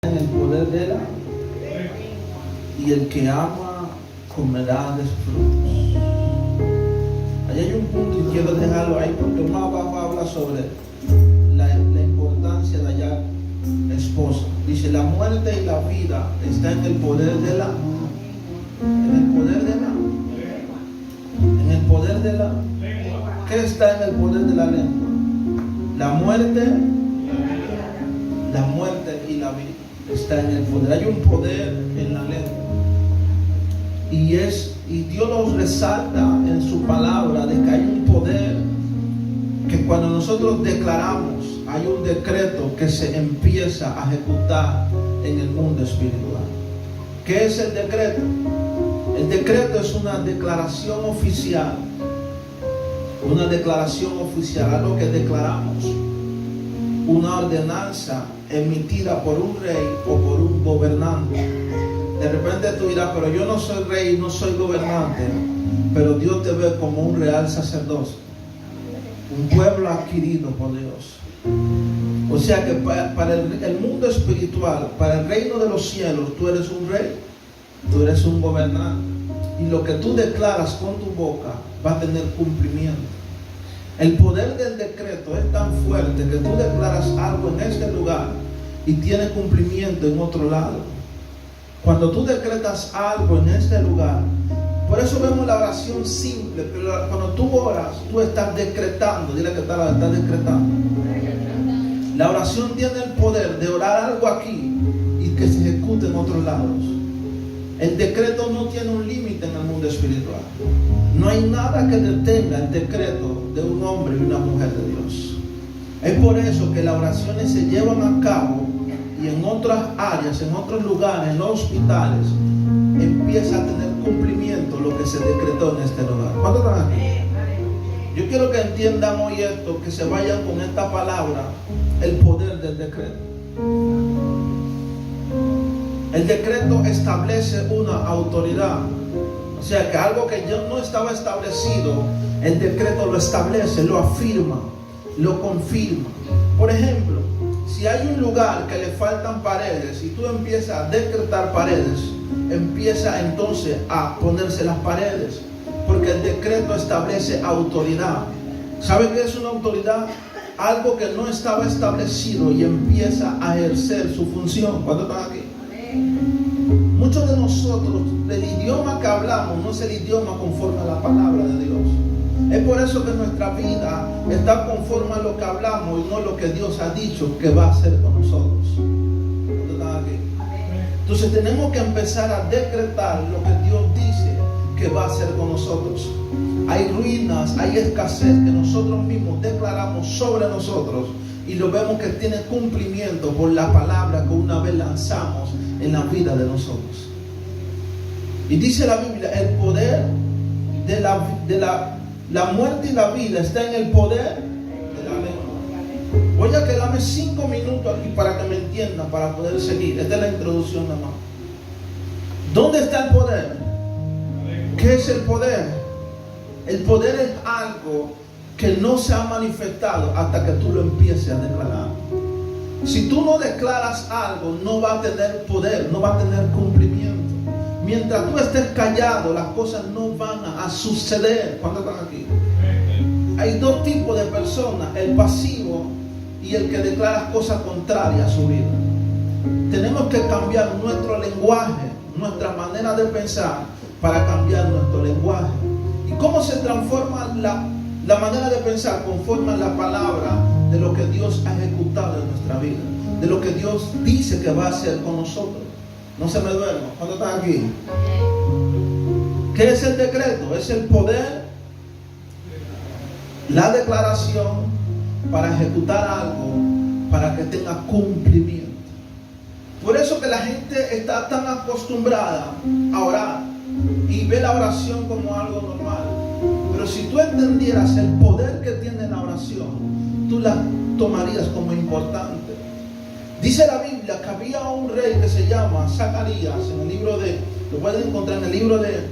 en el poder de la, y el que ama comerá de sus frutos. Allí hay un punto y quiero dejarlo ahí porque más abajo habla sobre la importancia de hallar esposa. Dice: la muerte y la vida está en el poder de la, en el poder de la, en el poder de la. ¿Qué está en el poder de la lengua? La muerte y la vida está en el poder. Hay un poder en la lengua. Y Dios nos resalta en su palabra de que hay un poder que cuando nosotros declaramos, hay un decreto que se empieza a ejecutar en el mundo espiritual. ¿Qué es el decreto? El decreto es una declaración oficial. Una declaración oficial, algo que declaramos. Una ordenanza emitida por un rey o por un gobernante. De repente tú dirás: pero yo no soy rey, no soy gobernante, pero Dios te ve como un real sacerdocio, un pueblo adquirido por Dios. O sea que para el mundo espiritual, para el reino de los cielos, tú eres un rey, tú eres un gobernante, y lo que tú declaras con tu boca va a tener cumplimiento. El poder del decreto es tan fuerte que tú declaras algo en este lugar y tiene cumplimiento en otro lado. Cuando tú decretas algo en este lugar, por eso vemos la oración simple, pero cuando tú oras, tú estás decretando. Dile que estás decretando. La oración tiene el poder de orar algo aquí y que se ejecute en otros lados. El decreto no tiene un límite en el mundo espiritual. No hay nada que detenga el decreto de un hombre y una mujer de Dios. Es por eso que las oraciones se llevan a cabo y en otras áreas, en otros lugares, en los hospitales, empieza a tener cumplimiento lo que se decretó en este lugar. ¿Cuántos están aquí? Yo quiero que entiendan hoy esto, que se vayan con esta palabra, el poder del decreto. El decreto establece una autoridad. O sea que algo que ya no estaba establecido, el decreto lo establece, lo afirma, lo confirma. Por ejemplo, si hay un lugar que le faltan paredes y tú empiezas a decretar paredes, empieza entonces a ponerse las paredes, porque el decreto establece autoridad. ¿Sabe qué es una autoridad? Algo que no estaba establecido y empieza a ejercer su función. ¿Cuántos están aquí? Muchos de nosotros, el idioma que hablamos no es el idioma conforme a la palabra de Dios. Es por eso que nuestra vida está conforme a lo que hablamos y no lo que Dios ha dicho que va a hacer con nosotros. Entonces tenemos que empezar a decretar lo que Dios dice que va a hacer con nosotros. Hay ruinas, hay escasez que nosotros mismos declaramos sobre nosotros y lo vemos que tiene cumplimiento por la palabra que una vez lanzamos en la vida de nosotros. Y dice la Biblia: el poder de la muerte y la vida está en el poder de la lengua. Voy a quedarme 5 minutos aquí para que me entiendan, para poder seguir. Esta es la introducción nada más. ¿Dónde está el poder? ¿Qué es el poder? El poder es algo que no se ha manifestado hasta que tú lo empieces a declarar. Si tú no declaras algo, no va a tener poder, no va a tener cumplimiento. Mientras tú estés callado, las cosas no van a suceder. ¿Cuántos están aquí? Hay dos tipos de personas: el pasivo y el que declara cosas contrarias a su vida. Tenemos que cambiar nuestro lenguaje, nuestra manera de pensar, para cambiar nuestro lenguaje. ¿Y cómo se transforma la manera de pensar? Conforme a la palabra de lo que Dios ha ejecutado en nuestra vida, de lo que Dios dice que va a hacer con nosotros. No se me duerman. ¿Cuántos están aquí? ¿Qué es el decreto? Es el poder, la declaración para ejecutar algo, para que tenga cumplimiento. Por eso que la gente está tan acostumbrada a orar y ve la oración como algo normal. Pero si tú entendieras el poder que tiene la oración, tú la tomarías como importante. Dice la Biblia que había un rey que se llama Zacarías, en el libro de, lo pueden encontrar en el libro de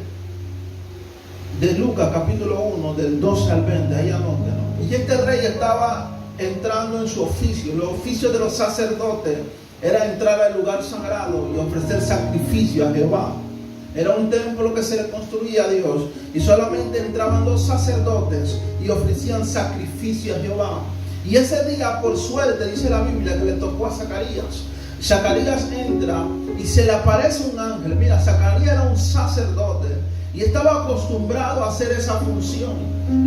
Lucas, capítulo 1, del 12 al 20, ahí anótenlo. Y este rey estaba entrando en su oficio, los oficios de los sacerdotes era entrar al lugar sagrado y ofrecer sacrificio a Jehová. Era un templo que se le construía a Dios y solamente entraban los sacerdotes y ofrecían sacrificio a Jehová. Y ese día, por suerte, dice la Biblia que le tocó a Zacarías. Zacarías entra y se le aparece un ángel. Mira, Zacarías era un sacerdote y estaba acostumbrado a hacer esa función.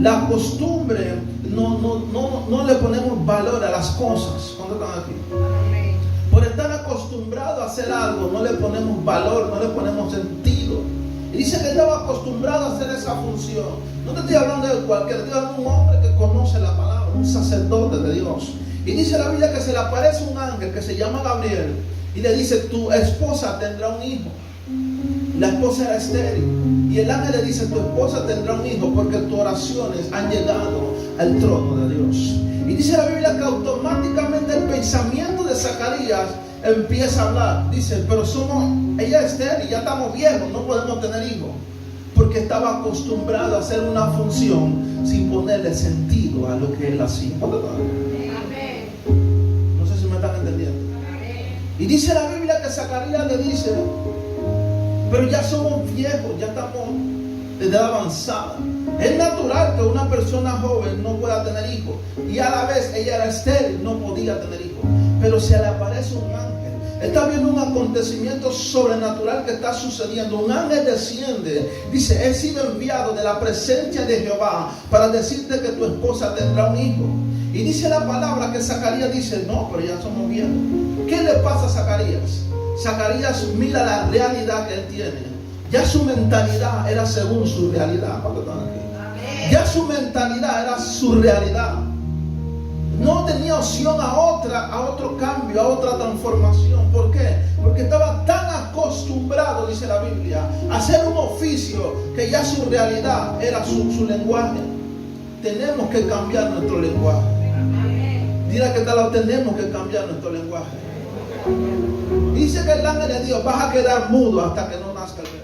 La costumbre, no le ponemos valor a las cosas. ¿Cuántos están aquí? Por estar acostumbrado a hacer algo, no le ponemos valor, no le ponemos sentido. Y dice que estaba acostumbrado a hacer esa función. No te estoy hablando de cualquier, estoy hablando de un hombre que conoce la palabra, un sacerdote de Dios. Y dice la Biblia que se le aparece un ángel que se llama Gabriel y le dice: tu esposa tendrá un hijo. La esposa era estéril. Y el ángel le dice: tu esposa tendrá un hijo porque tus oraciones han llegado al trono de Dios. Y dice la Biblia que automáticamente el pensamiento de Zacarías empieza a hablar. Dice: pero ella es estéril, ya estamos viejos, no podemos tener hijos. Porque estaba acostumbrado a hacer una función sin ponerle sentido a lo que él hacía. No sé si me están entendiendo. Y dice la Biblia que Zacarías le dice: pero ya somos viejos, ya estamos de edad avanzada. Es natural que una persona joven no pueda tener hijos. Y a la vez ella era estéril, no podía tener hijos. Pero se le aparece un ángel. Está viendo un acontecimiento sobrenatural que está sucediendo. Un ángel desciende. Dice: he sido enviado de la presencia de Jehová para decirte que tu esposa tendrá un hijo. Y dice la palabra que Zacarías dice: no, pero ya somos viejos. ¿Qué le pasa a Zacarías? Zacarías mira la realidad que él tiene. Ya su mentalidad era según su realidad. Ya su mentalidad era su realidad. No tenía opción a otro cambio, a otra transformación. ¿Por qué? Porque estaba tan acostumbrado, dice la Biblia, a hacer un oficio que ya su realidad era su lenguaje. Tenemos que cambiar nuestro lenguaje. Dile que tal, tenemos que cambiar nuestro lenguaje. Dice que el ángel de Dios: vas a quedar mudo hasta que no nazca el bebé.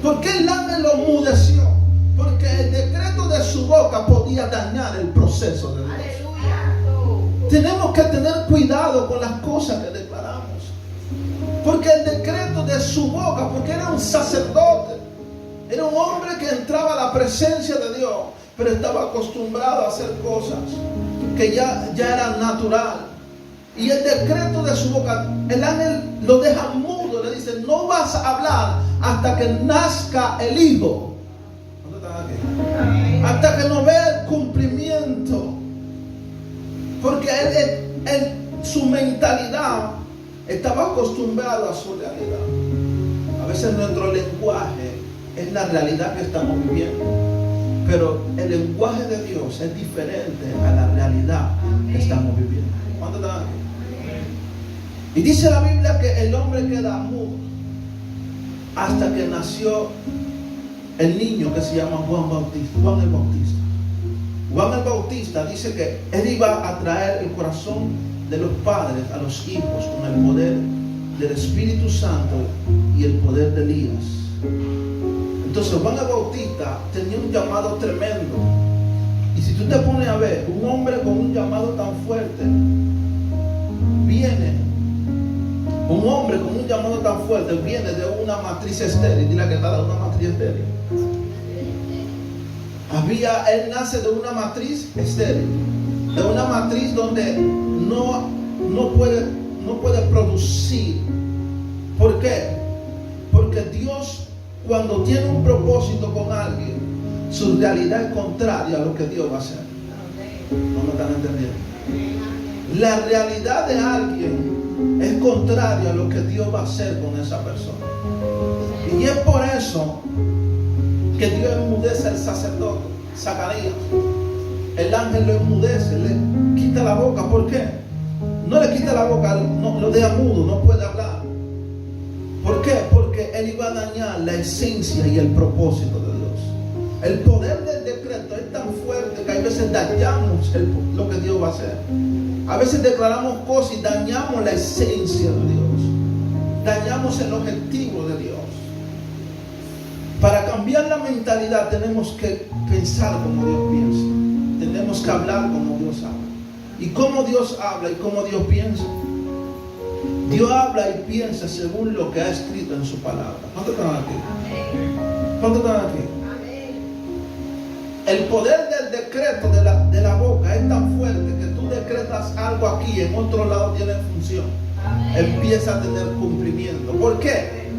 ¿Por qué el ángel lo mudeció? Porque el decreto de su boca podía dañar el proceso de Dios. Tenemos que tener cuidado con las cosas que declaramos. Porque el decreto de su boca, porque era un sacerdote, era un hombre que entraba a la presencia de Dios, pero estaba acostumbrado a hacer cosas que ya eran natural. Y el decreto de su boca, el ángel lo deja mudo, le dice: no vas a hablar hasta que nazca el hijo. Hasta que no vea el cumplimiento. Porque su mentalidad estaba acostumbrado a su realidad. A veces nuestro lenguaje es la realidad que estamos viviendo. Pero el lenguaje de Dios es diferente a la realidad que estamos viviendo. ¿Cuánto están aquí? Y dice la Biblia que el hombre queda mudo hasta que nació el niño que se llama Juan el Bautista. Juan el Bautista dice que él iba a traer el corazón de los padres a los hijos con el poder del Espíritu Santo y el poder de Elías. Entonces Juan el Bautista tenía un llamado tremendo. Y si tú te pones a ver, un hombre con un llamado tan fuerte, un hombre con un llamado tan fuerte viene de una matriz estéril. Dile que está de una matriz estéril. Él nace de una matriz estéril, de una matriz donde no puede producir. ¿Por qué? Porque Dios, cuando tiene un propósito con alguien, su realidad es contraria a lo que Dios va a hacer. ¿No me están entendiendo? La realidad de alguien es contraria a lo que Dios va a hacer con esa persona. Y es por eso que Dios enmudece al sacerdote Zacarías. El ángel lo enmudece, le quita la boca. ¿Por qué? No le quita la boca, no, lo deja mudo, no puede hablar. ¿Por qué? Porque él iba a dañar la esencia y el propósito de Dios. El poder del decreto es tan fuerte que a veces dañamos lo que Dios va a hacer. A veces declaramos cosas y dañamos la esencia de Dios. Dañamos el objetivo de Dios. Para cambiar la mentalidad tenemos que pensar como Dios piensa. Tenemos que hablar como Dios habla. Y cómo Dios habla y cómo Dios piensa. Dios habla y piensa según lo que ha escrito en su palabra. ¿Cuántos están aquí? ¿Cuántos están aquí? El poder del decreto de la boca es tan fuerte que tú decretas algo aquí, en otro lado tiene función. Empieza a tener cumplimiento. ¿Por qué?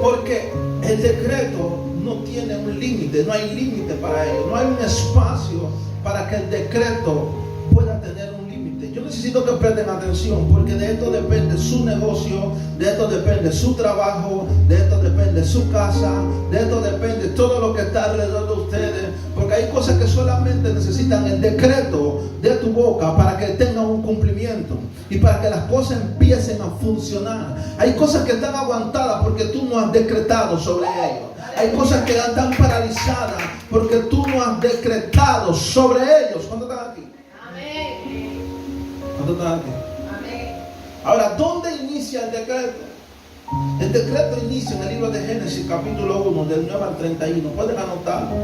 Porque el decreto no tiene un límite, no hay límite para ello, no hay un espacio para que el decreto pueda tener un límite. Yo necesito que presten atención, porque de esto depende su negocio, de esto depende su trabajo, de esto depende su casa, de esto depende todo lo que está alrededor de ustedes, porque hay cosas que solamente necesitan el decreto de tu boca para que tengan un cumplimiento y para que las cosas empiecen a funcionar. Hay cosas que están aguantadas porque tú no has decretado sobre ellos. Hay cosas que están paralizadas porque tú no has decretado sobre ellos. ¿Cuántos están aquí? Amén. ¿Cuántos están aquí? Amén. Ahora, ¿dónde inicia el decreto? El decreto inicia en el libro de Génesis, capítulo 1, del 9 al 31. Pueden anotarlo.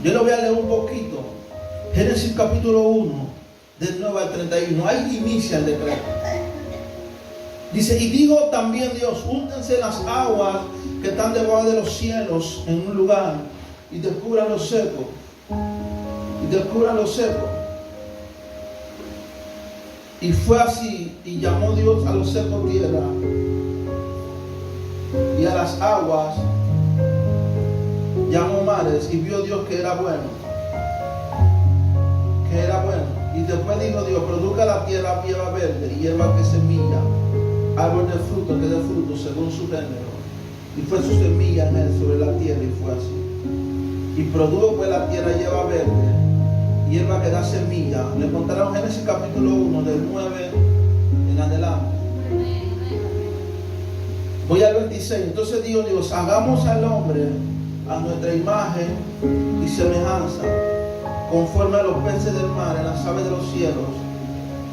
Yo lo voy a leer un poquito. Génesis, capítulo 1, del 9 al 31. Ahí inicia el decreto. Dice, y dijo también Dios, úntense las aguas que están debajo de los cielos en un lugar y descubran lo seco. Y descubran lo seco. Y fue así, y llamó Dios a los secos tierra, y a las aguas llamó mares, y vio Dios que era bueno. Que era bueno. Y después dijo Dios, produzca la tierra hierba verde y hierba que semilla, árbol de fruto que dé fruto según su género. Y fue su semilla en él sobre la tierra, y fue así. Y produjo pues la tierra hierba verde, hierba que da semilla. Le contaron Génesis capítulo 1, del 9 en adelante. Voy al 26. Entonces dijo Dios, hagamos al hombre a nuestra imagen y semejanza, conforme a los peces del mar, en las aves de los cielos,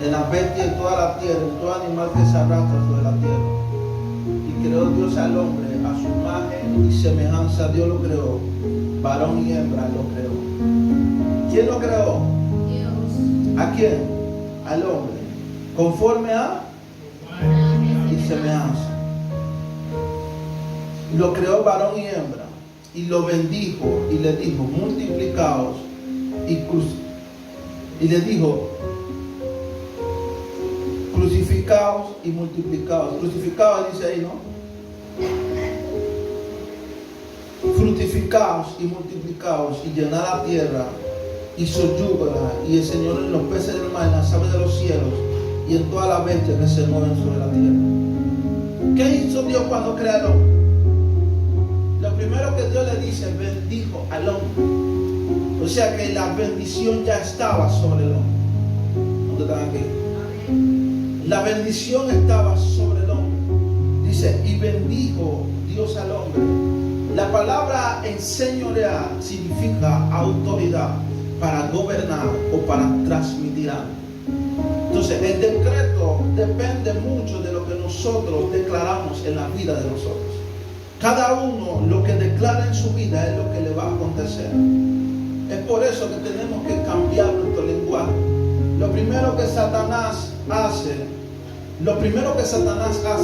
en las bestias, en toda la tierra, en todo animal que se arrastra sobre la tierra. Y creó Dios al hombre a su imagen y semejanza. Dios lo creó, varón y hembra lo creó. ¿Quién lo creó? Dios. ¿A quién? Al hombre, conforme a y semejanza. Lo creó varón y hembra, y lo bendijo y le dijo, multiplicaos y le dijo, crucificaos y multiplicaos. Crucificaos dice ahí, ¿no? Fructificaos y multiplicaos y llenad la tierra y soyúgala y el Señor en los peces del mar, en las aves de los cielos y en todas las bestias que se mueven sobre la tierra. ¿Qué hizo Dios cuando creó al hombre? Lo primero que Dios le dice, bendijo al hombre. O sea que la bendición ya estaba sobre el hombre. ¿Dónde están aquí? La bendición estaba sobre el hombre. Dice, y bendijo Dios al hombre. La palabra enseñorear significa autoridad para gobernar o para transmitir algo. Entonces, el decreto depende mucho de lo que nosotros declaramos en la vida de nosotros. Cada uno lo que declara en su vida es lo que le va a acontecer. Es por eso que tenemos que cambiar nuestro lenguaje. Lo primero que Satanás hace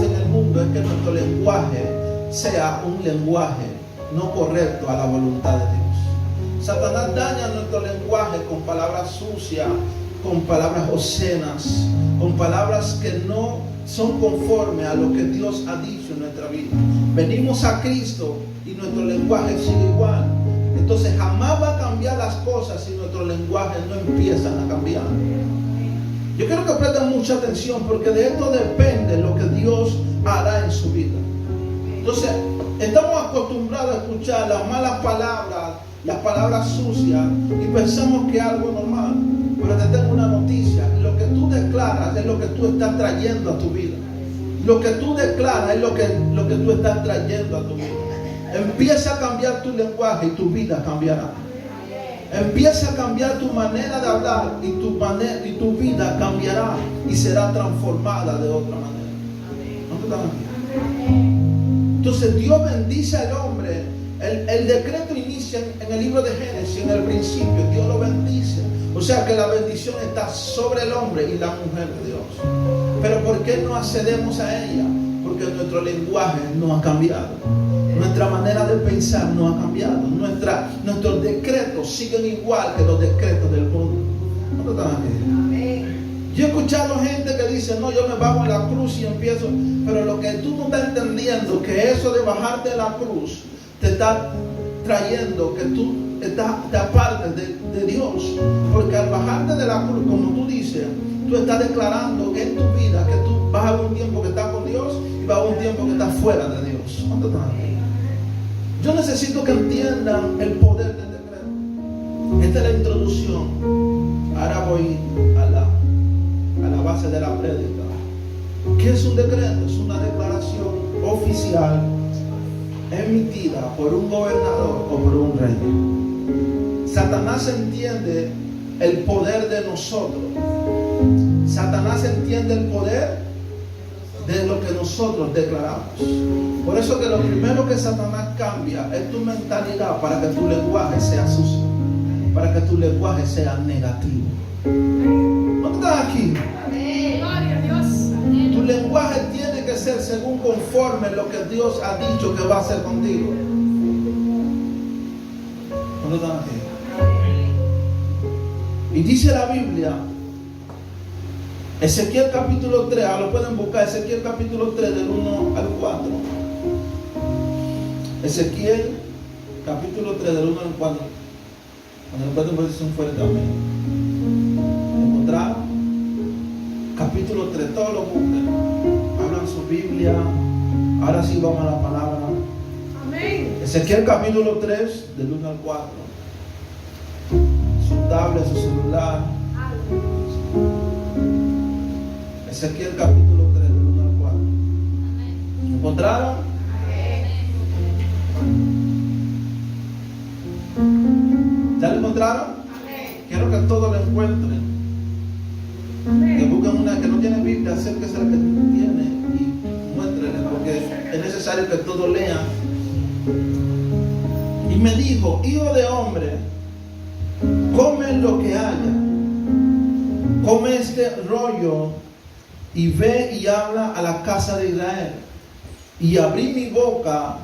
en el mundo es que nuestro lenguaje sea un lenguaje no correcto a la voluntad de Dios. Satanás daña nuestro lenguaje con palabras sucias, con palabras obscenas, con palabras que no son conformes a lo que Dios ha dicho en nuestra vida. Venimos a Cristo y nuestro lenguaje sigue igual. Entonces jamás va a cambiar las cosas si nuestro lenguaje no empiezan a cambiar. Yo quiero que presten mucha atención, porque de esto depende lo que Dios hará en su vida. Entonces, estamos acostumbrados a escuchar las malas palabras, las palabras sucias, y pensamos que es algo normal. Pero te tengo una noticia: lo que tú declaras es lo que tú estás trayendo a tu vida. Lo que tú declaras es lo que tú estás trayendo a tu vida. Empieza a cambiar tu lenguaje y tu vida cambiará. Empieza a cambiar tu manera de hablar y tu vida cambiará y será transformada de otra manera. ¿No te están aquí? Entonces Dios bendice al hombre. El decreto inicia en el libro de Génesis, en el principio. Dios lo bendice. O sea que la bendición está sobre el hombre y la mujer de Dios. Pero ¿por qué no accedemos a ella? Porque nuestro lenguaje no ha cambiado. Nuestra manera de pensar no ha cambiado. Nuestros decretos siguen igual que los decretos del mundo. ¿Cuántos están aquí? Yo he escuchado gente que dice, no, yo me bajo en la cruz y empiezo. Pero lo que tú no estás entendiendo, que eso de bajarte de la cruz te está trayendo que tú te apartes de Dios. Porque al bajarte de la cruz, como tú dices, tú estás declarando en tu vida que tú vas a haber un tiempo que estás con Dios y vas a haber un tiempo que estás fuera de Dios. ¿Cuántos están aquí? Yo necesito que entiendan el poder del decreto. Esta es la introducción. Ahora voy a la base de la prédica. ¿Qué es un decreto? Es una declaración oficial emitida por un gobernador o por un rey. Satanás entiende el poder de nosotros. Satanás entiende el poder de lo que nosotros declaramos. Por eso que lo primero que Satanás cambia es tu mentalidad para que tu lenguaje sea sucio, para que tu lenguaje sea negativo. ¿No estás aquí? Gloria a Dios. Tu lenguaje tiene que ser según conforme lo que Dios ha dicho que va a hacer contigo. ¿No están aquí? Y dice la Biblia, Ezequiel capítulo 3, lo pueden buscar, Ezequiel capítulo 3 del 1 al 4. Ezequiel capítulo 3 del 1 al 4. Cuando lo pueden poner un fuerte amén. ¿Encontraron? Capítulo 3, todos lo busquen. Abran su Biblia. Ahora sí vamos a la palabra. Amén. Ezequiel capítulo 3 del 1 al 4. Su tablet, su celular. Ezequiel capítulo 3 del 1 al 4. ¿Encontraron? ¿Ya lo encontraron? Quiero que todos lo encuentren. Que busquen una que no tiene Biblia, acérquese a la que tiene y muéstrenle, porque es necesario que todos lean. Y me dijo, hijo de hombre, come lo que haya, come este rollo y ve y habla a la casa de Israel. Y abrí mi boca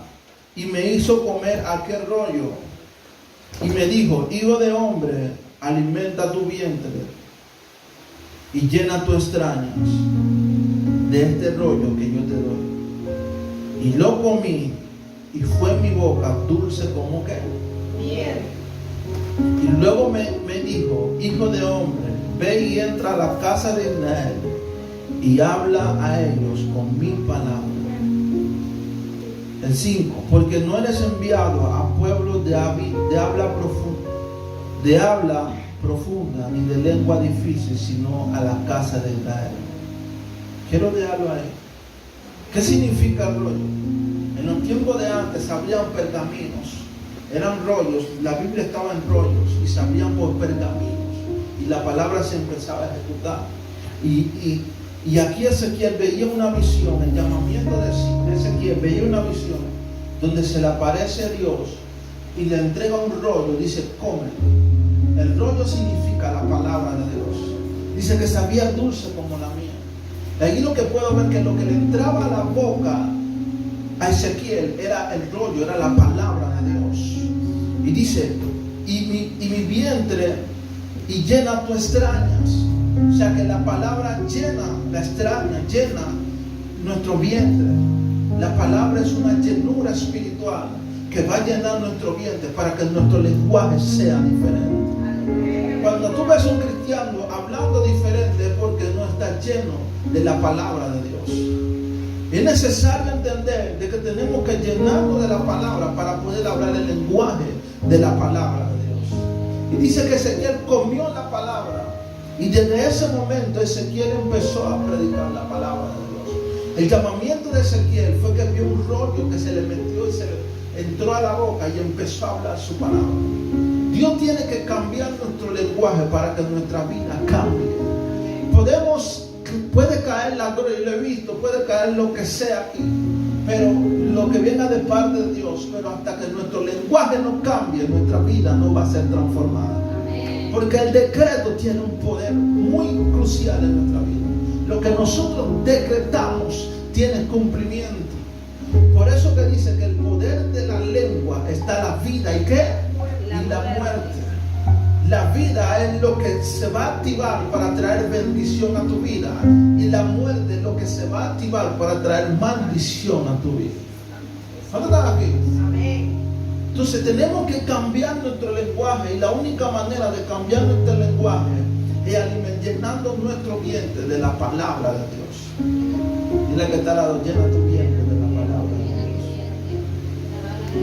y me hizo comer aquel rollo. Y me dijo, hijo de hombre, alimenta tu vientre y llena tus extrañas de este rollo que yo te doy. Y lo comí y fue en mi boca dulce como que Bien. Y luego me dijo, hijo de hombre, ve y entra a la casa de Israel y habla a ellos con mi palabra. El 5, porque no eres enviado a pueblos de habla profunda ni de lengua difícil, sino a la casa de Israel. Quiero dejarlo ahí. ¿Qué significa el rollo? En los tiempos de antes habían pergaminos, eran rollos, la Biblia estaba en rollos y se abrían por pergaminos y la palabra se empezaba a ejecutar. Y aquí Ezequiel veía una visión, el llamamiento de Ezequiel veía una visión donde se le aparece Dios y le entrega un rollo, dice, come. El rollo significa la palabra de Dios. Dice que sabía dulce como la mía. Y ahí lo que puedo ver que lo que le entraba a la boca a Ezequiel era el rollo, era la palabra de Dios. Y dice, y mi vientre y llena tus extrañas. O sea que la palabra llena, la extraña, llena nuestro vientre. La palabra es una llenura espiritual que va a llenar nuestro vientre para que nuestro lenguaje sea diferente. Cuando tú ves a un cristiano hablando diferente es porque no está lleno de la palabra de Dios. Es necesario entender de que tenemos que llenarnos de la palabra para poder hablar el lenguaje de la palabra de Dios. Y dice que Ezequiel comió la palabra. Y desde ese momento Ezequiel empezó a predicar la palabra de Dios. El llamamiento de Ezequiel fue que vio un rollo que se le metió y se le entró a la boca y empezó a hablar su palabra. Dios tiene que cambiar nuestro lenguaje para que nuestra vida cambie. Puede caer la gloria, yo lo he visto, puede caer lo que sea aquí, pero lo que venga de parte de Dios, pero hasta que nuestro lenguaje no cambie, nuestra vida no va a ser transformada. Porque el decreto tiene un poder muy crucial en nuestra vida. lo que nosotros decretamos tiene cumplimiento. Por eso que dice que el poder de la lengua está la vida y ¿qué? Y la muerte. La vida es lo que se va a activar para traer bendición a tu vida, y la muerte es lo que se va a activar para traer maldición a tu vida. ¿Cuántos están aquí? Amén. Entonces tenemos que cambiar nuestro lenguaje, y la única manera de cambiar nuestro lenguaje es llenando nuestro vientre de la palabra de Dios. Dile que está al lado, llena tu vientre de la palabra de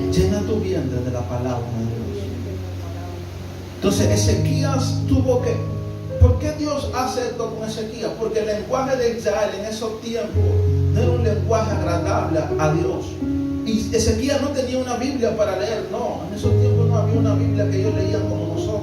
Dios. Llena tu vientre de la palabra de Dios. Entonces Ezequías tuvo que... ¿Por qué Dios hace esto con Ezequías? Porque el lenguaje de Israel en esos tiempos no era un lenguaje agradable a Dios. Y Ezequías no tenía una Biblia para leer, no. En esos tiempos no había una Biblia que ellos leían como nosotros.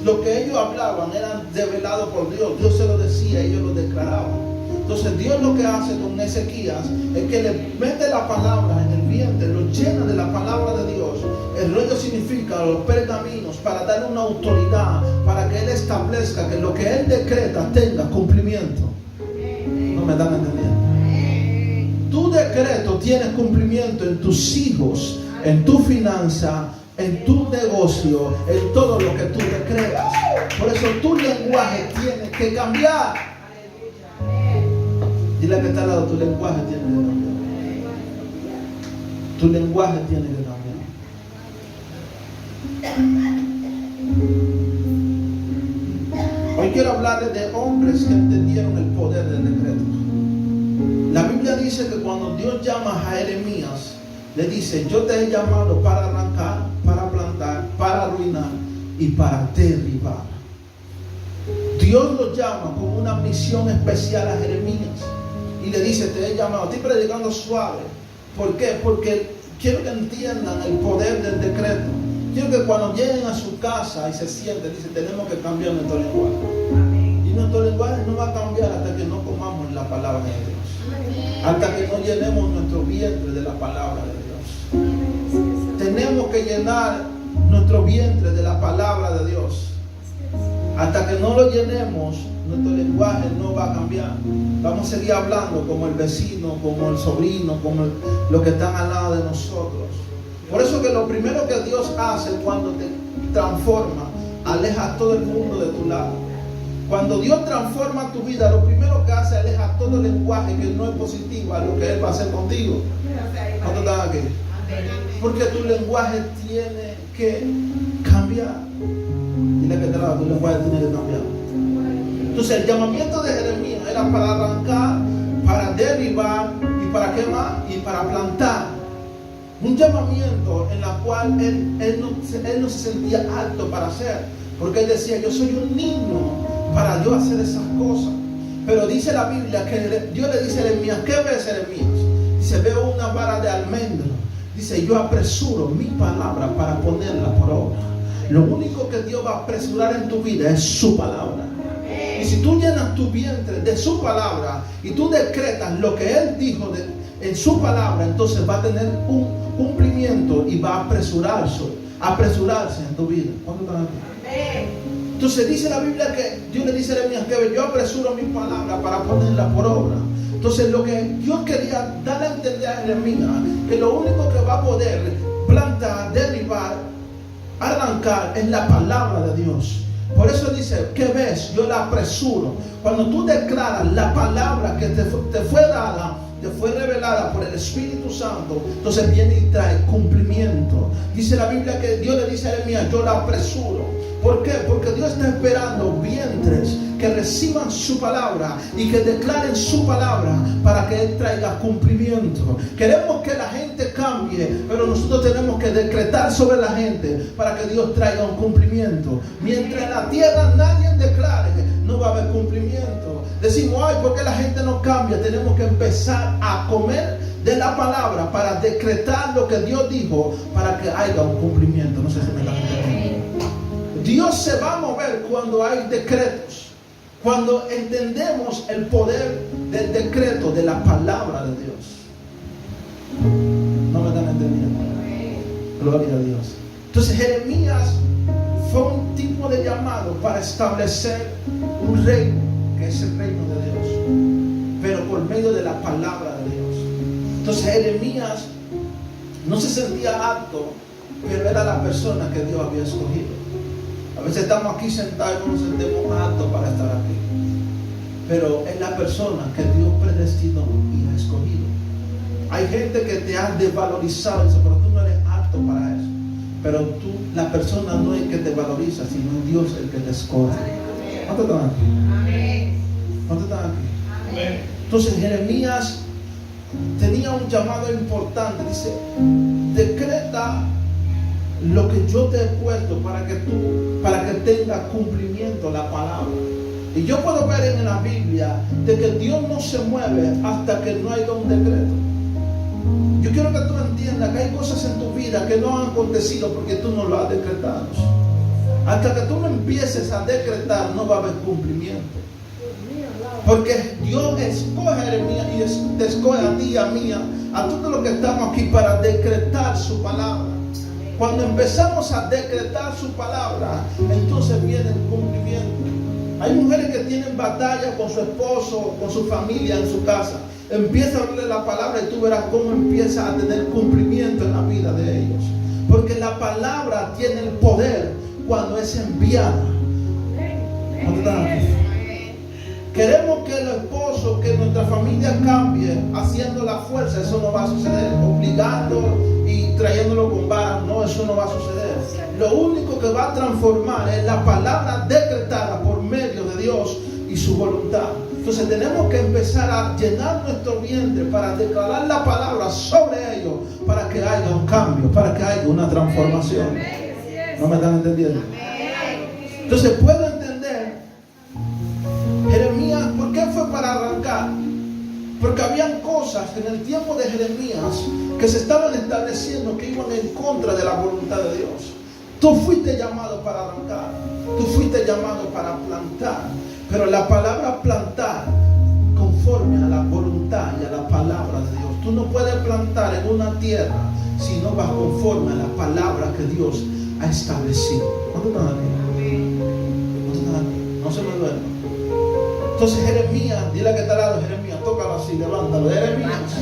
Lo que ellos hablaban era revelado por Dios. Dios se lo decía, ellos lo declaraban. Entonces Dios lo que hace con Ezequías es que le mete la palabra en el vientre, lo llena de la palabra de Dios. El rollo significa los pergaminos, para darle una autoridad, para que Él establezca que lo que Él decreta tenga cumplimiento. ¿No me están entendiendo? Tu decreto tiene cumplimiento en tus hijos, en tu finanza, en tu negocio, en todo lo que tú decretas. Por eso tu lenguaje tiene que cambiar. Dile que está al lado, tu lenguaje tiene que cambiar. Tu lenguaje tiene que cambiar. Hoy quiero hablarles de hombres que entendieron el poder del decreto. La Biblia dice que cuando Dios llama a Jeremías, le dice: yo te he llamado para arrancar, para plantar, para arruinar y para derribar. Dios lo llama con una misión especial a Jeremías y le dice: te he llamado. Estoy predicando suave. ¿Por qué? Porque quiero que entiendan el poder del decreto. Quiero que cuando lleguen a su casa y se sienten, dice: tenemos que cambiar nuestro lenguaje. Y nuestro lenguaje no va a cambiar hasta que no comamos la palabra de Dios. Hasta que no llenemos nuestro vientre de la palabra de Dios. Tenemos que llenar nuestro vientre de la palabra de Dios. Hasta que no lo llenemos, nuestro lenguaje no va a cambiar. Vamos a seguir hablando como el vecino, como el sobrino, como los que están al lado de nosotros. Por eso que lo primero que Dios hace cuando te transforma, aleja a todo el mundo de tu lado. Cuando Dios transforma tu vida, lo primero que hace, aleja todo el lenguaje que no es positivo a lo que Él va a hacer contigo. ¿Cuántos están aquí? Porque tu lenguaje tiene que cambiar. Dile que tu lenguaje tiene que cambiar. Entonces el llamamiento de Jeremías era para arrancar, para derribar y para qué más, y para plantar. Un llamamiento en la cual él no se sentía alto para hacer, porque él decía: yo soy un niño para yo hacer esas cosas. Pero dice la Biblia que Dios le dice a Jeremías: ¿qué ves, Jeremías? Dice: veo una vara de almendro. Dice: yo apresuro mi palabra para ponerla por obra. Lo único que Dios va a apresurar en tu vida es su palabra. Y si tú llenas tu vientre de su palabra y tú decretas lo que Él dijo en su palabra, entonces va a tener un cumplimiento y va a apresurarse en tu vida. ¿Cuánto están aquí? Entonces dice la Biblia que Dios le dice a Jeremías que yo apresuro mi palabra para ponerla por obra. Entonces lo que Dios quería dar a entender a Jeremías, que lo único que va a poder plantar, derribar, arrancar es la palabra de Dios. Por eso dice: ¿qué ves? Yo la apresuro. Cuando tú declaras la palabra que te fue dada, te fue revelada por el Espíritu Santo, entonces viene y trae cumplimiento. Dice la Biblia que Dios le dice a Jeremías: yo la apresuro. ¿Por qué? Porque Dios está esperando vientres que reciban su palabra y que declaren su palabra para que Él traiga cumplimiento. Queremos que la gente cambie, pero nosotros tenemos que decretar sobre la gente para que Dios traiga un cumplimiento. Mientras en la tierra nadie declare, no va a haber cumplimiento. Decimos: ay, ¿por qué la gente no cambia? Tenemos que empezar a comer de la palabra para decretar lo que Dios dijo para que haya un cumplimiento. No sé si me están entendiendo. Dios se va a mover cuando hay decretos, cuando entendemos el poder del decreto, de la palabra de Dios. No me están entendiendo. Gloria a Dios. Entonces Jeremías fue un tipo de llamado para establecer un reino. que es el reino de Dios, pero por medio de la palabra de Dios. Entonces Jeremías no se sentía apto, pero era la persona que Dios había escogido. A veces estamos aquí sentados y no nos sentimos aptos para estar aquí, pero es la persona que Dios predestinó y ha escogido. Hay gente que te ha desvalorizado y dice, pero tú no eres apto para eso. Pero tú, la persona no es que te valoriza, sino es Dios el que te escoge. ¿Cuántos están aquí? ¿Cuántos están aquí? Entonces Jeremías tenía un llamado importante. Dice, decreta lo que yo te he puesto para que tenga cumplimiento la palabra. Y yo puedo ver en la Biblia de que Dios no se mueve hasta que no haya un decreto. Yo quiero que tú entiendas que hay cosas en tu vida que no han acontecido porque tú no lo has decretado. Hasta que tú no empieces a decretar, no va a haber cumplimiento. Porque Dios escoge a Jeremías y te escoge a ti y a mí, a todos los que estamos aquí para decretar su palabra. Cuando empezamos a decretar su palabra, entonces viene el cumplimiento. Hay mujeres que tienen batalla con su esposo, con su familia en su casa. Empieza a hablarle la palabra y tú verás cómo empieza a tener cumplimiento en la vida de ellos. Porque la palabra tiene el poder cuando es enviada. Queremos que el esposo, que nuestra familia cambie haciendo la fuerza. Eso no va a suceder. Obligando y trayéndolo con varas. No, eso no va a suceder. Lo único que va a transformar es la palabra decretada por medio de Dios y su voluntad. Entonces tenemos que empezar a llenar nuestro vientre para declarar la palabra sobre ellos, para que haya un cambio, para que haya una transformación. ¿No me están entendiendo? Entonces puedo entender Jeremías. ¿Por qué fue para arrancar? Porque habían cosas en el tiempo de Jeremías que se estaban estableciendo que iban en contra de la voluntad de Dios. Tú fuiste llamado para arrancar, tú fuiste llamado para plantar, pero la palabra plantar conforme a la voluntad y a la palabra de Dios. Tú no puedes plantar en una tierra si no vas conforme a la palabra que Dios ha establecido. ¿Cuánto están aquí? ¿Cuánto están aquí? No se me duerma. Entonces Jeremías, dile que está al lado, Jeremías, tócalo así, levántalo. Jeremías,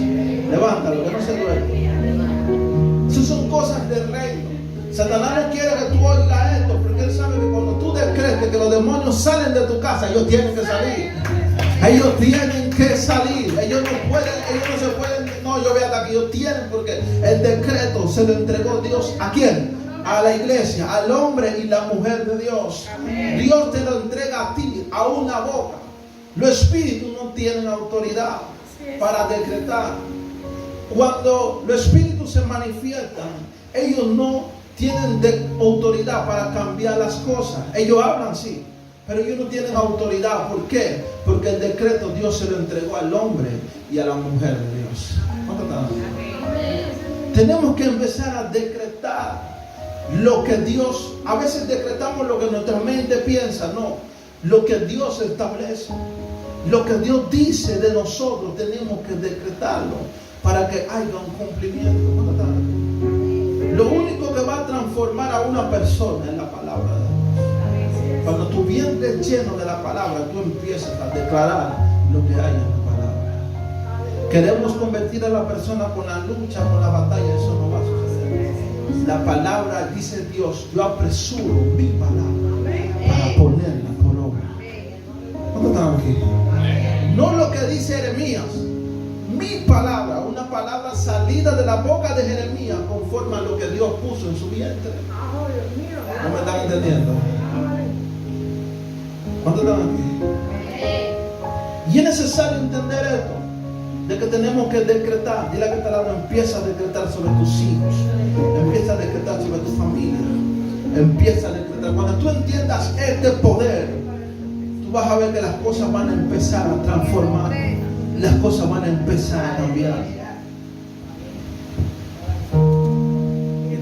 levántalo, que no se duerma. Esas son cosas del reino. Satanás no quiere que tú oigas esto, porque él sabe que cuando tú decretes que los demonios salen de tu casa, ellos tienen que salir. Ellos tienen que salir. Ellos no se pueden, no, yo voy hasta aquí. Ellos tienen, porque el decreto se lo entregó Dios. ¿A quién? A la iglesia, al hombre y la mujer de Dios. Dios te lo entrega a ti, a una boca. Los espíritus no tienen autoridad para decretar. Cuando los espíritus se manifiestan, ellos no tienen autoridad para cambiar las cosas. Ellos hablan, sí, pero ellos no tienen autoridad. ¿Por qué? Porque el decreto Dios se lo entregó al hombre y a la mujer de Dios. Tenemos que empezar a decretar lo que Dios, a veces decretamos lo que nuestra mente piensa, no, lo que Dios establece, lo que Dios dice de nosotros, tenemos que decretarlo para que haya un cumplimiento. Lo único que va a transformar a una persona es la palabra de Dios. Cuando tu vientre es lleno de la palabra, tú empiezas a declarar lo que hay en la palabra. Queremos convertir a la persona con la lucha, con la batalla, eso no va a suceder. La palabra, dice Dios, yo apresuro mi palabra para ponerla por obra. ¿Cuántos están aquí? No lo que dice Jeremías. Mi palabra, una palabra salida de la boca de Jeremías conforme a lo que Dios puso en su vientre. ¿No me están entendiendo? ¿Cuántos están aquí? Y es necesario entender esto, de que tenemos que decretar. Dile que tal lado, empieza a decretar sobre tus hijos, empieza a decretar sobre tu familia, empieza a decretar. Cuando tú entiendas este poder, tú vas a ver que las cosas van a empezar a transformar. Las cosas van a empezar a cambiar.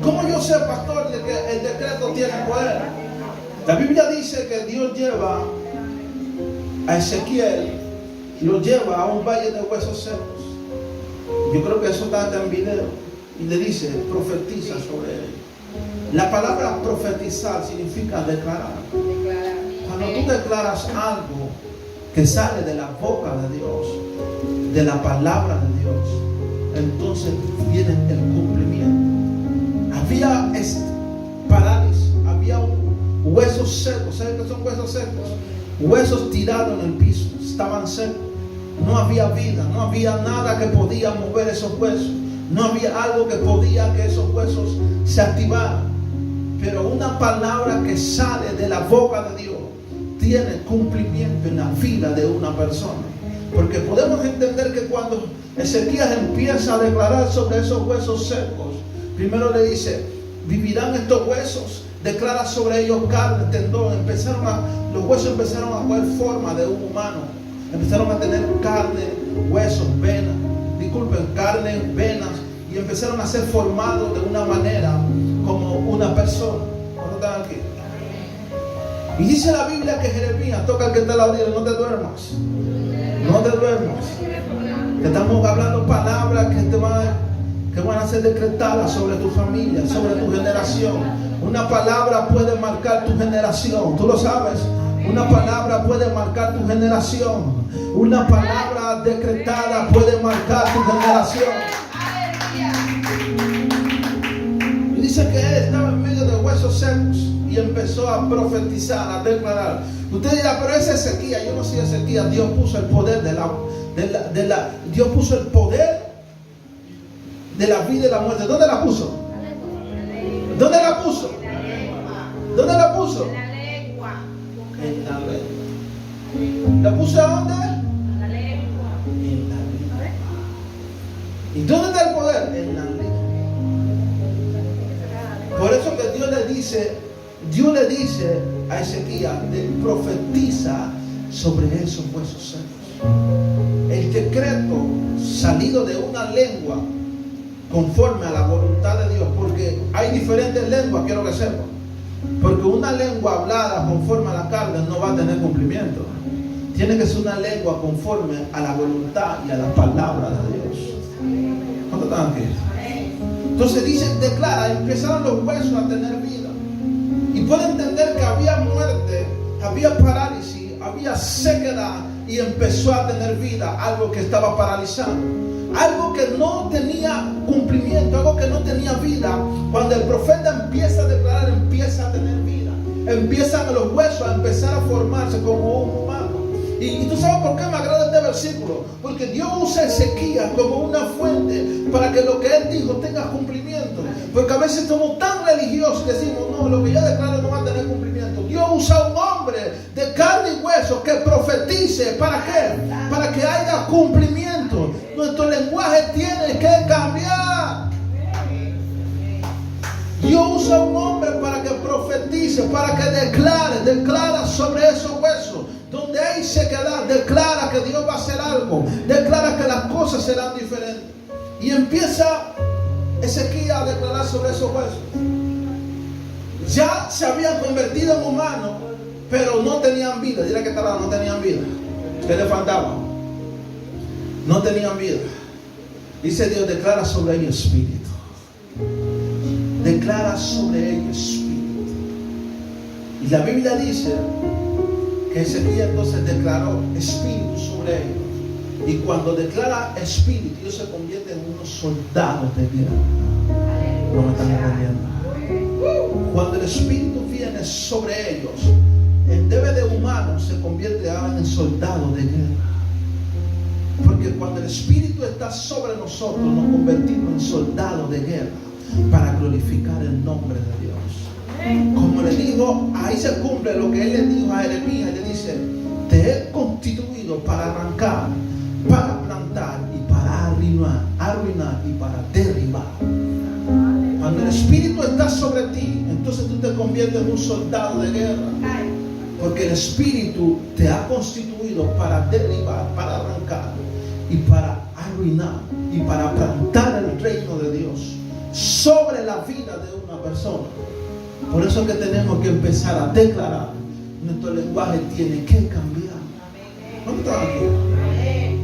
¿Cómo yo sé, pastor, de que el decreto tiene poder? La Biblia dice que Dios lleva a Ezequiel, lo lleva a un valle de huesos secos. Yo creo que eso está en video. Y le dice, profetiza sobre él. La palabra profetizar significa declarar. Cuando tú declaras algo, que sale de la boca de Dios, de la palabra de Dios, entonces viene el cumplimiento. Había parálisis, había huesos secos. ¿Saben qué son huesos secos? Huesos tirados en el piso, estaban secos. No había vida, no había nada que podía mover esos huesos. No había algo que podía que esos huesos se activaran. Pero una palabra que sale de la boca de Dios tiene cumplimiento en la vida de una persona. Porque podemos entender que cuando Ezequías empieza a declarar sobre esos huesos secos, primero le dice, vivirán estos huesos, declara sobre ellos carne, tendón. Los huesos empezaron a coger forma de un humano. Empezaron a tener carne, huesos, venas, carne, venas, y empezaron a ser formados de una manera como una persona. ¿Cuántos están aquí? Y dice la Biblia que Jeremías, toca al que está al lado, no te duermas. No te duermas. Te estamos hablando palabras que van a ser decretadas sobre tu familia, sobre tu generación. Una palabra puede marcar tu generación. ¿Tú lo sabes? Una palabra puede marcar tu generación. Una palabra decretada puede marcar tu generación. Y dice que él estaba en medio de huesos secos y empezó a profetizar, a declarar. Usted dirá, pero es Ezequías. Yo no soy Ezequías. Dios puso el poder Dios puso el poder de la vida y la muerte. ¿Dónde la puso? ¿Dónde la puso? ¿Dónde la puso? En la lengua. En la lengua. ¿La puso a dónde? En la lengua. En la lengua. ¿Y dónde está el poder? En la lengua. Por eso que Dios le dice a Ezequías, profetiza sobre esos huesos secos. El decreto salido de una lengua conforme a la voluntad de Dios, porque hay diferentes lenguas, quiero que sepan. Porque una lengua hablada conforme a la carne no va a tener cumplimiento. Tiene que ser una lengua conforme a la voluntad y a la palabra de Dios. ¿Cuántos están aquí? Entonces dice, declara, empezaron los huesos a tener vida. Y puede entender que había muerte, había parálisis, había sequedad, y empezó a tener vida, algo que estaba paralizado, algo que no tenía cumplimiento, algo que no tenía vida. Cuando el profeta empieza a declarar, empieza a tener vida, empiezan los huesos a empezar a formarse como un humano. Y tú sabes por qué me agrada este versículo, porque Dios usa a Ezequías como una fuente para que lo que él dijo tenga cumplimiento. Porque a veces somos tan religiosos que decimos, no, lo que yo declaro no va a tener cumplimiento. Dios usa a un hombre de carne y hueso que profetice. ¿Para qué? Para que haya cumplimiento. Nuestro lenguaje tiene que cambiar. Dios usa a un hombre para que profetice, para que declara sobre esos huesos. Donde hay sequedad, declara que Dios va a hacer algo, declara que las cosas serán diferentes. Y empieza Ezequías a declarar sobre esos huesos. Ya se habían convertido en humanos, pero no tenían vida. Dile que estaba, no tenían vida. ¿Qué le faltaba? No tenían vida. Dice Dios, declara sobre ellos espíritu. Declara sobre ellos espíritu. Y la Biblia dice que Ezequías entonces declaró espíritu sobre ellos. Y cuando declara espíritu, ellos se convierten en unos soldados de guerra. No me están entendiendo. Cuando el espíritu viene sobre ellos, en vez de humanos, se convierte ahora en soldados de guerra. Porque cuando el espíritu está sobre nosotros, nos convertimos en soldados de guerra para glorificar el nombre de Dios. Como le dijo, ahí se cumple lo que él le dijo a Jeremías. Le dice, te he constituido para arrancar, para plantar y para arruinar y para derribar. Cuando el espíritu está sobre ti, entonces tú te conviertes en un soldado de guerra. Porque el espíritu te ha constituido para derribar, para arrancar y para arruinar y para plantar el reino de Dios sobre la vida de una persona. Por eso es que tenemos que empezar a declarar. Nuestro lenguaje tiene que cambiar. ¿Dónde están aquí?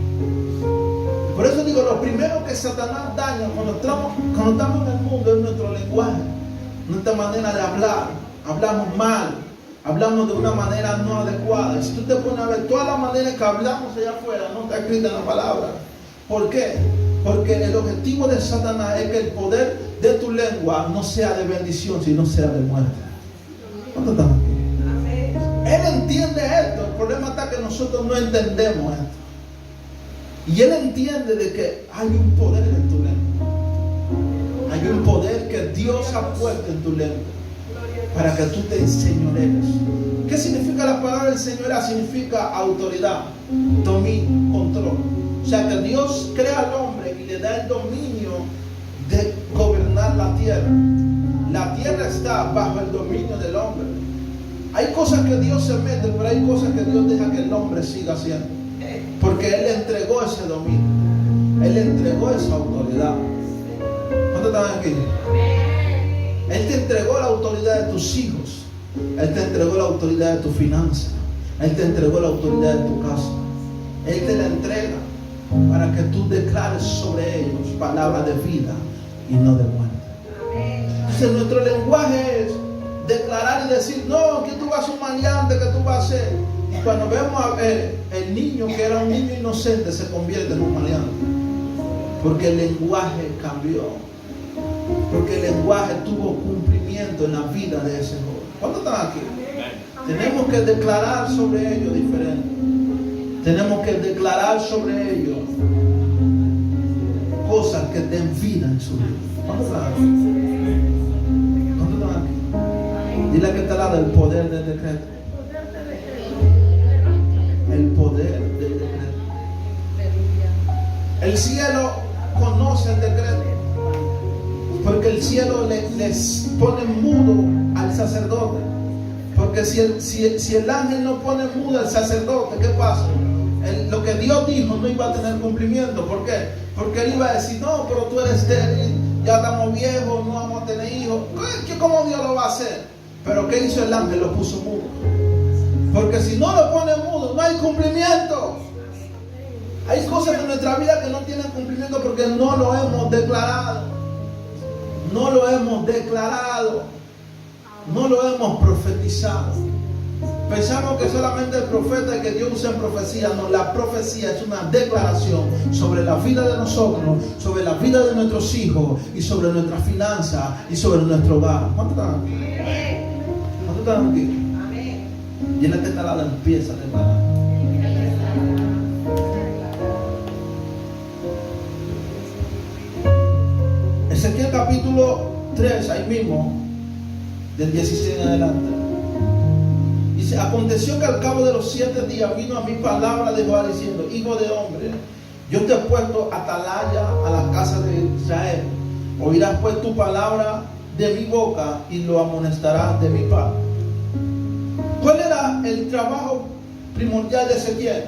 Por eso digo, lo primero que Satanás daña cuando estamos en el mundo es nuestro lenguaje, nuestra manera de hablar. Hablamos mal, hablamos de una manera no adecuada. Si tú te pones a ver todas las maneras que hablamos allá afuera, no está escrita en la palabra. ¿Por qué? Porque el objetivo de Satanás es que el poder de tu lengua no sea de bendición, sino sea de muerte. ¿Cuántos están aquí? Él entiende esto. El problema está que nosotros no entendemos esto. Y él entiende de que hay un poder en tu lengua. Hay un poder que Dios ha puesto en tu lengua para que tú te enseñorees. ¿Qué significa la palabra enseñorear? Significa autoridad, dominio, control. O sea que Dios crea al hombre y le da el dominio de gobernar la tierra. La tierra está bajo el dominio del hombre. Hay cosas que Dios se mete, pero hay cosas que Dios deja que el hombre siga haciendo. Porque Él le entregó ese dominio. Él le entregó esa autoridad. ¿Cuántos están aquí? Él te entregó la autoridad de tus hijos. Él te entregó la autoridad de tu finanza. Él te entregó la autoridad de tu casa. Él te la entrega para que tú declares sobre ellos palabras de vida y no de muerte. Entonces nuestro lenguaje es declarar y decir, no, que tú vas a ser un maleante, que tú vas a ser. Y cuando vemos a ver el niño que era un niño inocente se convierte en un maleante. Porque el lenguaje cambió. Porque el lenguaje tuvo cumplimiento en la vida de ese joven. ¿Cuántos están aquí? Tenemos que declarar sobre ellos diferente. Tenemos que declarar sobre ellos cosas que den vida en su vida. ¿Cuántos están aquí? ¿Cuántos están aquí? Dile que está al lado el poder del decreto. El poder del decreto. El cielo conoce el decreto. Porque el cielo les pone mudo al sacerdote. Porque si el ángel no pone mudo al sacerdote, ¿qué pasa? Lo que Dios dijo no iba a tener cumplimiento. ¿Por qué? Porque él iba a decir, no, pero tú eres estéril, ya estamos viejos, no vamos a tener hijos. ¿Cómo Dios lo va a hacer? Pero ¿qué hizo el ángel? Lo puso mudo. Porque si no lo pone mudo, no hay cumplimiento. Hay cosas en nuestra vida que no tienen cumplimiento porque no lo hemos declarado. No lo hemos declarado. No lo hemos profetizado. Pensamos que solamente el profeta es que Dios usa en profecía. No, la profecía es una declaración sobre la vida de nosotros, sobre la vida de nuestros hijos y sobre nuestra finanza y sobre nuestro hogar. ¿Cuántos están aquí? ¿Cuántos están aquí? Y en este lado empieza a declarar. Ezequiel capítulo 3, ahí mismo, del 16 en adelante. Dice, aconteció que al cabo de los 7 días vino a mí palabra de Jehová diciendo, hijo de hombre, yo te he puesto atalaya a la casa de Israel. Oirás pues tu palabra de mi boca y lo amonestarás de mi parte. ¿Cuál era el trabajo primordial de Ezequiel?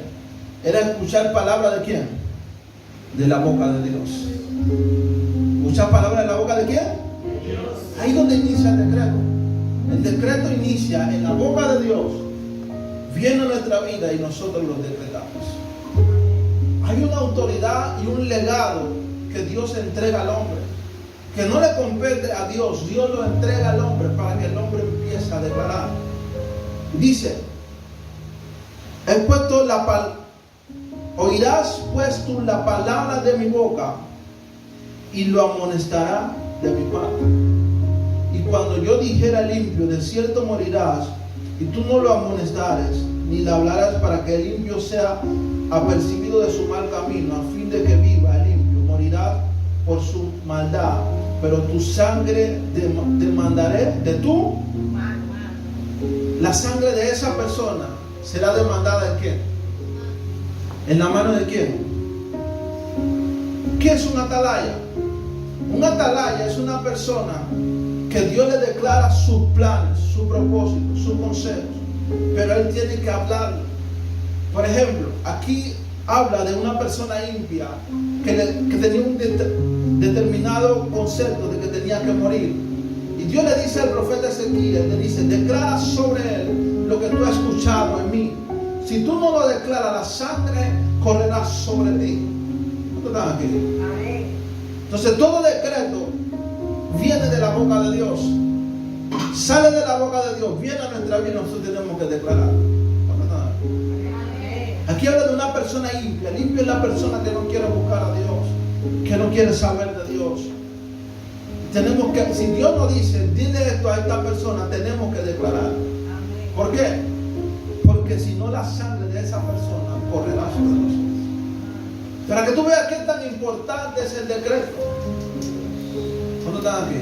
Era escuchar palabra de quién? De la boca de Dios. ¿Escuchar palabra de la boca de quién? De Dios. Ahí donde inicia el decreto. El decreto inicia en la boca de Dios. Viene a nuestra vida y nosotros lo decretamos. Hay una autoridad y un legado que Dios entrega al hombre. Que no le compete a Dios. Dios lo entrega al hombre para que el hombre empiece a declarar. Dice, he puesto oirás pues tú la palabra de mi boca y lo amonestará de mi parte. Y cuando yo dijera limpio, de cierto morirás, y tú no lo amonestares, ni le hablarás para que el limpio sea apercibido de su mal camino, a fin de que viva el limpio, morirás por su maldad, pero tu sangre demandaré de tú. La sangre de esa persona será demandada ¿en quién? ¿En la mano de quién? ¿Qué es un atalaya? Un atalaya es una persona que Dios le declara sus planes, sus propósitos, sus consejos, pero él tiene que hablarlo. Por ejemplo, aquí habla de una persona impía que tenía un determinado concepto de que tenía que morir. Y Dios le dice al profeta Ezequiel, le dice, declara sobre él lo que tú has escuchado en mí. Si tú no lo declaras, la sangre correrá sobre ti. ¿Cuántos están aquí? Entonces todo decreto viene de la boca de Dios. sale de la boca de Dios, viene a nuestra vida y nosotros tenemos que declarar. Aquí habla de una persona limpia. Limpia es la persona que no quiere buscar a Dios, que no quiere saber de Dios. Tenemos que, si Dios nos dice, dile esto a esta persona, tenemos que declarar. ¿Por qué? Porque si no, la sangre de esa persona correrá sobre nosotros. Para que tú veas qué tan importante es el decreto. ¿Cuándo están aquí?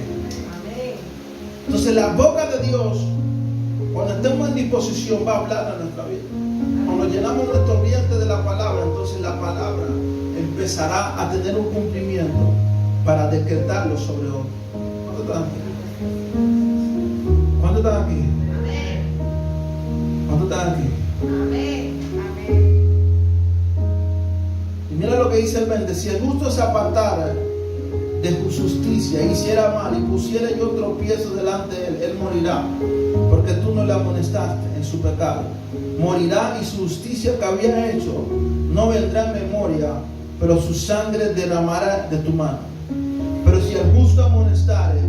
Entonces la boca de Dios, cuando estemos en disposición, va a hablar a nuestra vida. Cuando llenamos nuestro vientre de la palabra, entonces la palabra empezará a tener un cumplimiento para decretarlo sobre otro. ¿Cuándo están aquí? ¿Cuándo están aquí? ¿Cuándo están aquí? Y mira lo que dice el 20: si el justo se apartara de su justicia, hiciera mal y pusiera yo tropiezo delante de él, él morirá, porque tú no le amonestaste en su pecado. Morirá, y su justicia que había hecho no vendrá en memoria, pero su sangre derramará de tu mano. Pero si el justo amonestare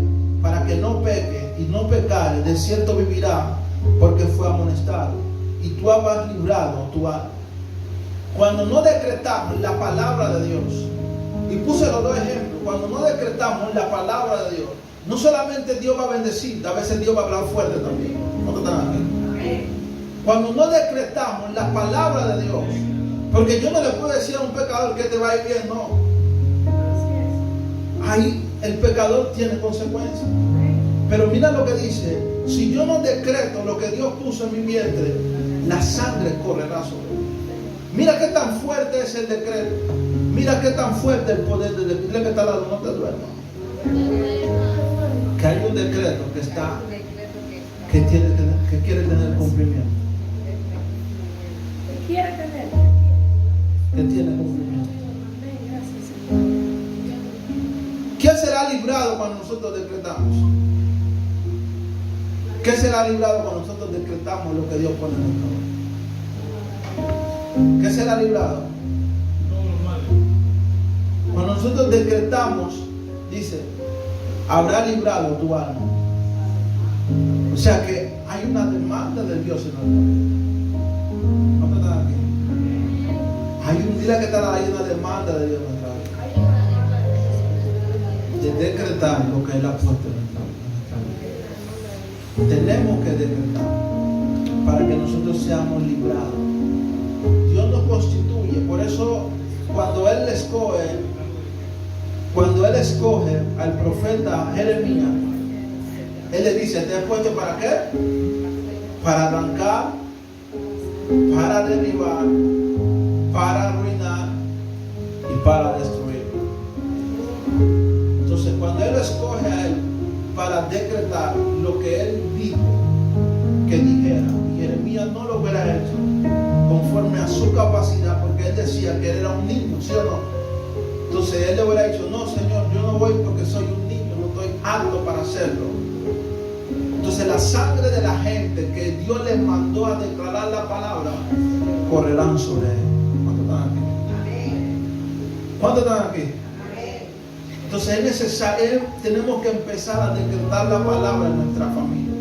para que no peque y no pecare, de cierto vivirá, porque fue amonestado, y tú habrás librado tu alma. Cuando no decretamos la palabra de Dios, y puse los dos ejemplos, cuando no decretamos la palabra de Dios, no solamente Dios va a bendecir, a veces Dios va a hablar fuerte también. ¿Cuántos están aquí? Cuando no decretamos la palabra de Dios, porque yo no le puedo decir a un pecador que te va a ir bien, no. Ahí el pecador tiene consecuencias. Pero mira lo que dice: si yo no decreto lo que Dios puso en mi vientre, la sangre correrá sobre mí. Mira qué tan fuerte es el decreto. Mira qué tan fuerte el poder del decreto. Dile que está al lado, no te duermas. Que hay un decreto que está, que quiere tener cumplimiento. Que tiene cumplimiento. ¿Qué será librado cuando nosotros decretamos? ¿Qué será librado cuando nosotros decretamos lo que Dios pone en nuestra vida? ¿Qué será librado? Cuando nosotros decretamos, dice, habrá librado tu alma. O sea que hay una demanda de Dios en nuestra vida. ¿Cuántos están aquí? Dile que está ahí una demanda de Dios en nuestra vida. De decretar lo que Él ha puesto en nuestra vida. Tenemos que decretar para que nosotros seamos librados. Dios nos constituye. Por eso cuando Él escoge al profeta Jeremías, Él le dice: ¿te has puesto para qué? Para arrancar, para derribar, para arruinar y para destruir. Entonces cuando Él escoge a Él para decretar lo que Él dijo que dijera, y Jeremías no lo hubiera hecho conforme a su capacidad, porque Él decía que Él era un niño, ¿sí o no? Entonces Él le hubiera dicho: no, Señor, yo no voy porque soy un niño, no estoy apto para hacerlo. Entonces la sangre de la gente que Dios les mandó a declarar la palabra correrán sobre Él. ¿Cuántos están aquí? ¿Cuántos están aquí? Entonces es necesario, tenemos que empezar a decretar la palabra en nuestra familia.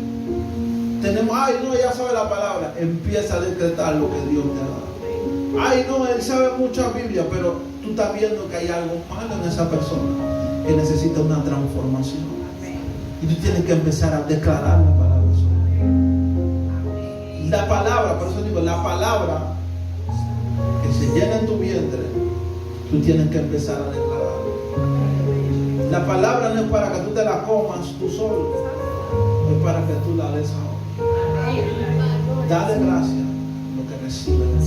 Tenemos, ay no, ya sabe la palabra, empieza a decretar lo que Dios te da. Ay no, él sabe mucha Biblia, pero tú estás viendo que hay algo malo en esa persona que necesita una transformación. Y tú tienes que empezar a declarar la palabra sobre él. La palabra, por eso digo, la palabra que se llena en tu vientre, tú tienes que empezar a declarar. La palabra no es para que tú te la comas tú solo, es para que tú la des a otro. Dale gracias lo que recibes.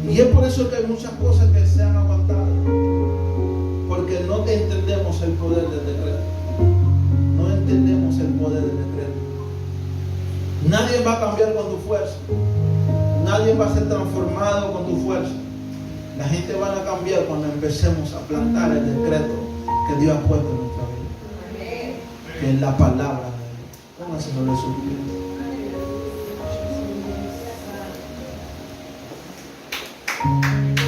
Y es por eso que hay muchas cosas que se han aguantado, porque no entendemos el poder del decreto. No entendemos el poder del decreto. Nadie va a cambiar con tu fuerza. Nadie va a ser transformado con tu fuerza. La gente va a cambiar cuando empecemos a plantar el decreto que Dios ha puesto en nuestra vida, que es la palabra de Dios. Póngase sobre su pie.